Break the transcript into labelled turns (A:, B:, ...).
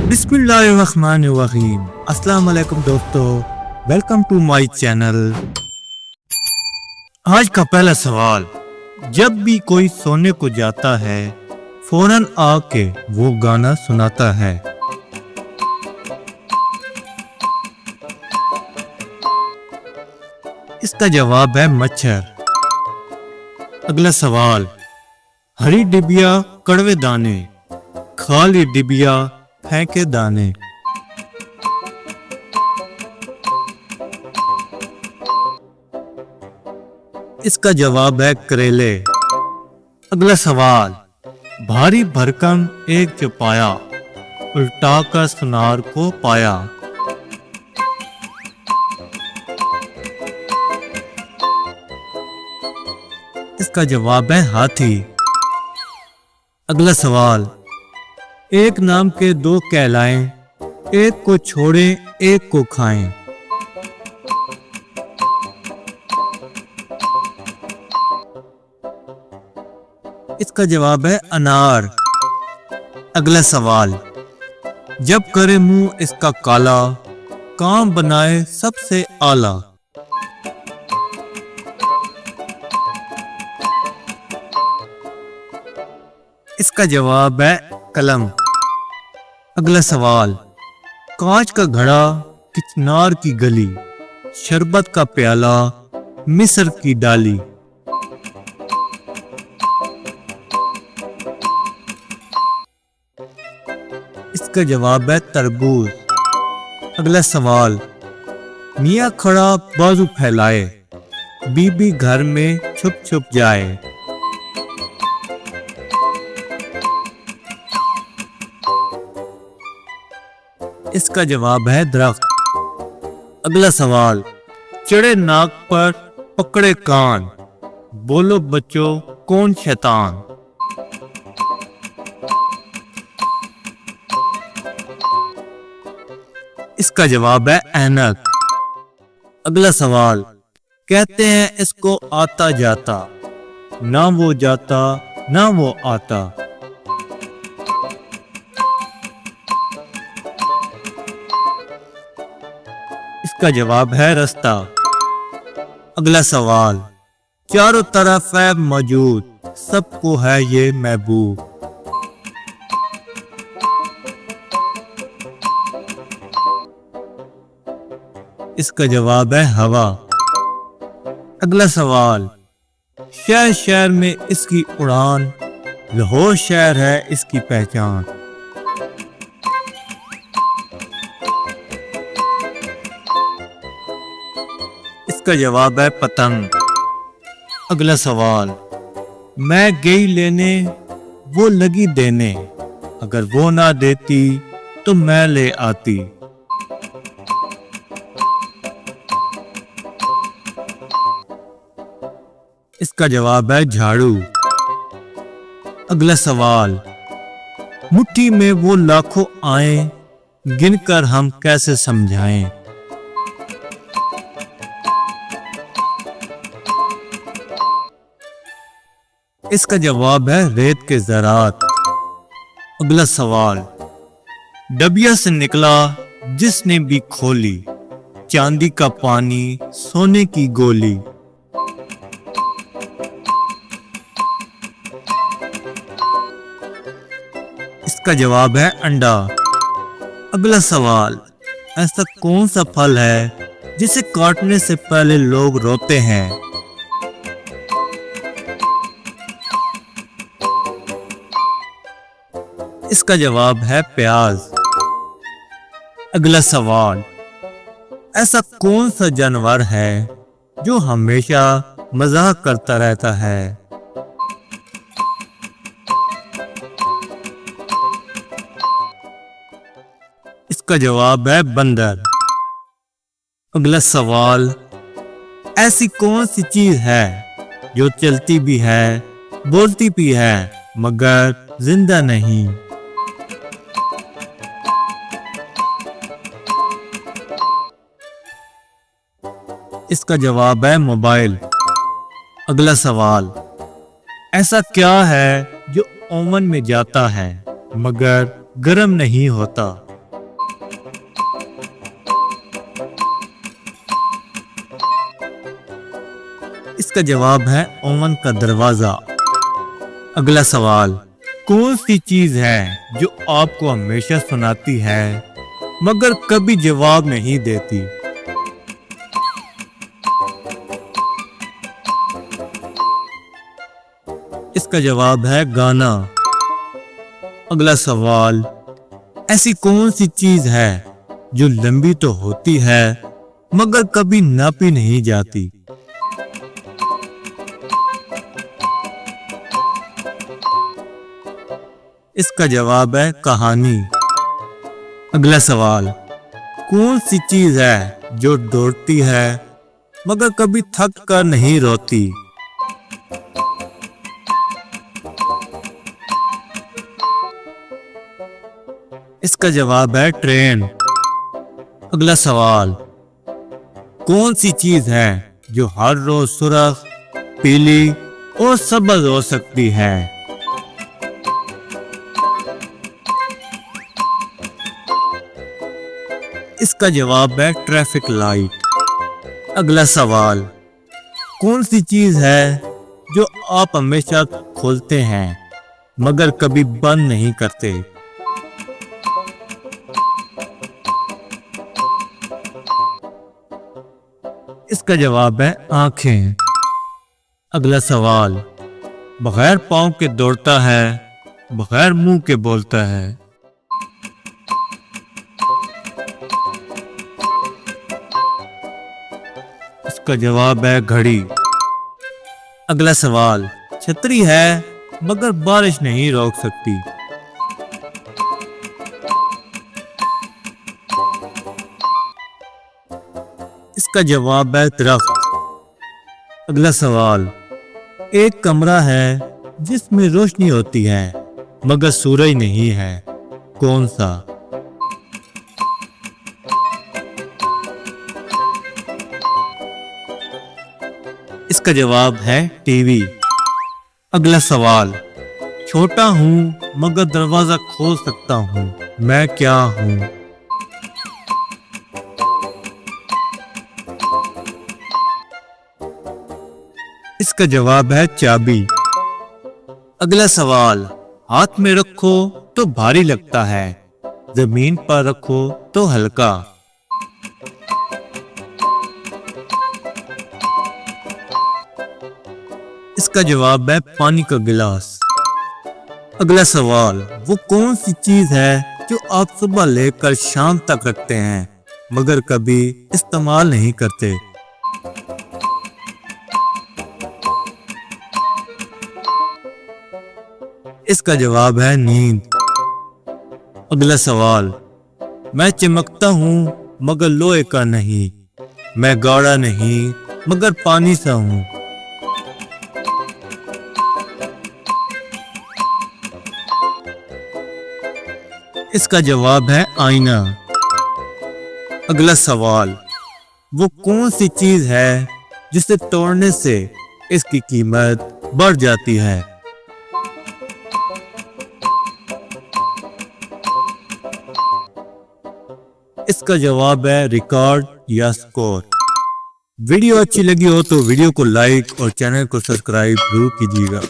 A: बिस्मिल्लाहिर्रहमानिर्रहीम। अस्सलाम वालेकुम दोस्तों, वेलकम टू माय चैनल। आज का पहला सवाल, जब भी कोई सोने को जाता है फौरन आके वो गाना सुनाता है। इसका जवाब है मच्छर। अगला सवाल, हरी डिबिया कड़वे दाने, खाली डिबिया फेंके दाने। इसका जवाब है करेले। अगला सवाल, भारी भरकम एक चौपाया, उल्टा कर सुनार को पाया। इसका जवाब है हाथी। अगला सवाल, एक नाम के दो कहलाएं, एक को छोड़ें एक को खाएं। इसका जवाब है अनार। अगला सवाल, जब करे मुंह इसका काला, काम बनाए सबसे आला। इसका जवाब है कलम। अगला सवाल, कांच का घड़ा किचनार की गली, शरबत का प्याला मिस्र की डाली। इसका जवाब है तरबूज। अगला सवाल, मियाँ खड़ा बाजू फैलाए, बीबी घर में छुप छुप जाए। इसका जवाब है दरख्त। अगला सवाल, चढ़े नाक पर पकड़े कान, बोलो बच्चों कौन शैतान। इसका जवाब है ऐनक। अगला सवाल, कहते हैं इसको आता जाता, ना वो जाता ना वो आता। इसका जवाब है रास्ता। अगला सवाल, चारों तरफ है मौजूद, सबको है ये महबूब। इसका जवाब है हवा। अगला सवाल, शहर शहर में इसकी उड़ान, लाहौर शहर है इसकी पहचान। इसका जवाब है पतंग। अगला सवाल, मैं गई लेने वो लगी देने, अगर वो ना देती तो मैं ले आती। इसका जवाब है झाड़ू। अगला सवाल, मुट्ठी में वो लाखों आए, गिनकर हम कैसे समझाएं। इसका जवाब है रेत के ज़रात। अगला सवाल, डबिया से निकला जिसने भी खोली, चांदी का पानी सोने की गोली। इसका जवाब है अंडा। अगला सवाल, ऐसा कौन सा फल है जिसे काटने से पहले लोग रोते हैं। इसका जवाब है प्याज। अगला सवाल, ऐसा कौन सा जानवर है जो हमेशा मजाक करता रहता है। इसका जवाब है बंदर। अगला सवाल, ऐसी कौन सी चीज है जो चलती भी है बोलती भी है मगर जिंदा नहीं। इसका जवाब है मोबाइल। अगला सवाल, ऐसा क्या है जो ओवन में जाता है मगर गर्म नहीं होता। इसका जवाब है ओवन का दरवाजा। अगला सवाल, कौन सी चीज है जो आपको हमेशा सुनाती है मगर कभी जवाब नहीं देती? इसका जवाब है गाना। अगला सवाल, ऐसी कौन सी चीज है जो लंबी तो होती है मगर कभी नापी नहीं जाती? इसका जवाब है कहानी। अगला सवाल, कौन सी चीज है जो दौड़ती है मगर कभी थक कर नहीं रोती? इसका जवाब है ट्रेन। अगला सवाल, कौन सी चीज है जो हर रोज सुर्ख, पीली और सब्ज हो सकती है? इसका जवाब है ट्रैफिक लाइट। अगला सवाल, कौन सी चीज है जो आप हमेशा खोलते हैं मगर कभी बंद नहीं करते? इसका जवाब है आंखें। अगला सवाल, बगैर पाँव के दौड़ता है, बगैर मुंह के बोलता है। इसका जवाब है घड़ी। अगला सवाल, छतरी है मगर बारिश नहीं रोक सकती। इसका जवाब है दरख्त। अगला सवाल, एक कमरा है जिसमें रोशनी होती है मगर सूरज नहीं है, कौन सा? इसका जवाब है टीवी। अगला सवाल, छोटा हूं मगर दरवाजा खोल सकता हूं, मैं क्या हूं? इसका जवाब है चाबी। अगला सवाल, हाथ में रखो तो भारी लगता है, जमीन पर रखो तो हल्का। इसका जवाब है पानी का गिलास। अगला सवाल, वो कौन सी चीज है जो आप सुबह लेकर शाम तक रखते हैं मगर कभी इस्तेमाल नहीं करते? इसका जवाब है नींद। अगला सवाल, मैं चमकता हूं मगर लोहे का नहीं, मैं गाढ़ा नहीं मगर पानी सा हूं। इसका जवाब है आईना। अगला सवाल, वो कौन सी चीज है जिसे तोड़ने से इसकी कीमत बढ़ जाती है? इसका जवाब है रिकॉर्ड या स्कोर। वीडियो अच्छी लगी हो तो वीडियो को लाइक और चैनल को सब्सक्राइब जरूर कीजिएगा।